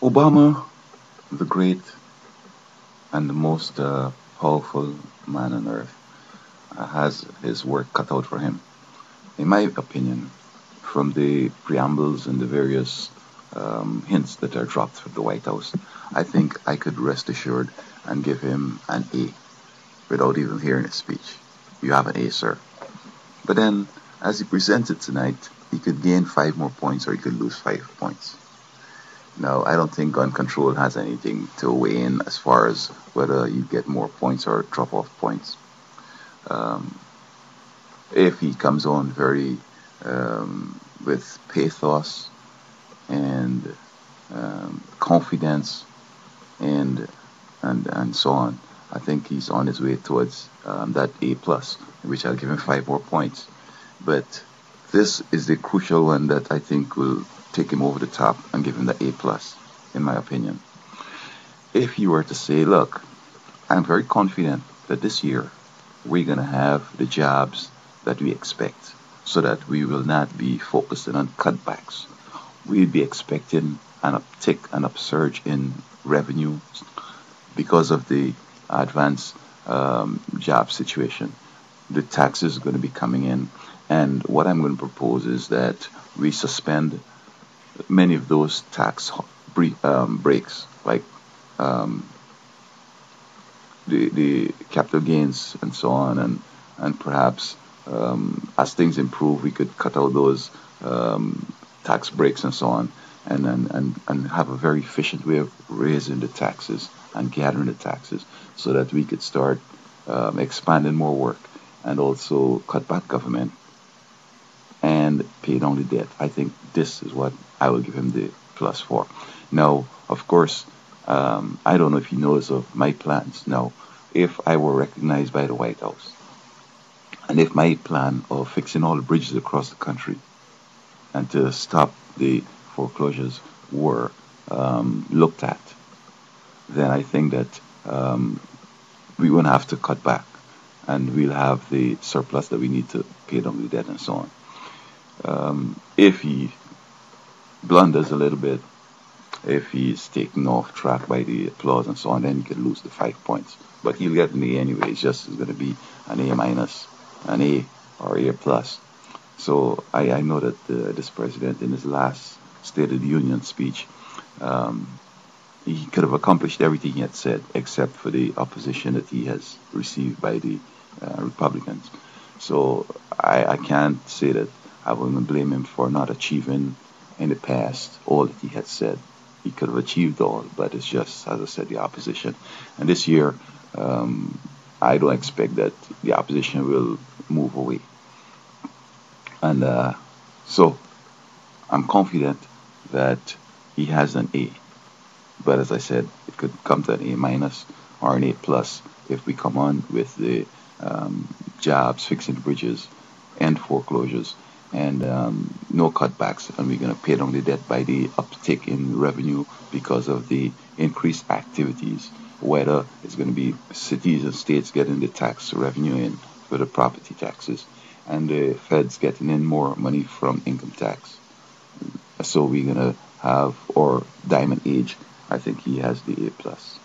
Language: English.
Obama, the great and the most powerful man on earth, has his work cut out for him. In my opinion, from the preambles and the various hints that are dropped from the White House, I think I could rest assured and give him an A without even hearing his speech. You have an A, sir. But then, as he presented tonight, he could gain 5 more points or he could lose 5 points. Now, I don't think gun control has anything to weigh in as far as whether you get more points or drop off points. Um, if he comes on very with pathos and confidence and and so on, I think he's on his way towards that A plus, which I'll give him 5 more points. But this is the crucial one that I think will take him over the top and give him the A plus, in my opinion. If you were to say, look, I'm very confident that this year we're going to have the jobs that we expect so that we will not be focusing on cutbacks. We'd be expecting an uptick, an upsurge in revenue because of the advanced job situation. The taxes are going to be coming in. And what I'm going to propose is that we suspend many of those tax breaks, like um, the capital gains and so on, and perhaps as things improve, we could cut out those tax breaks and so on, and have a very efficient way of raising the taxes and gathering the taxes so that we could start expanding more work and also cut back government and pay down the debt. I think this is what I will give him the plus for. Now, of course, I don't know if he knows of my plans. Now, if I were recognized by the White House, and if my plan of fixing all the bridges across the country and to stop the foreclosures were looked at, then I think that we won't have to cut back and we'll have the surplus that we need to pay down the debt and so on. If he blunders a little bit, if he's taken off track by the applause and so on, then he can lose the 5 points. But he'll get an A anyway. It's just going to be an A minus, an A or A plus. So I know that this president, in his last State of the Union speech, he could have accomplished everything he had said, except for the opposition that he has received by the Republicans. So I can't say that I will blame him for not achieving in the past all that he had said. He could have achieved all, but it's just, as I said, the opposition. And this year, I don't expect that the opposition will move away. And so I'm confident that he has an A. But as I said, it could come to an A minus or an A plus if we come on with the jobs, fixing bridges, and foreclosures, and no cutbacks. And we're going to pay down the debt by the uptick in revenue because of the increased activities, whether it's going to be cities and states getting the tax revenue in for the property taxes, and the feds getting in more money from income tax. So we're going to have, or Diamond Age, I think he has the A plus.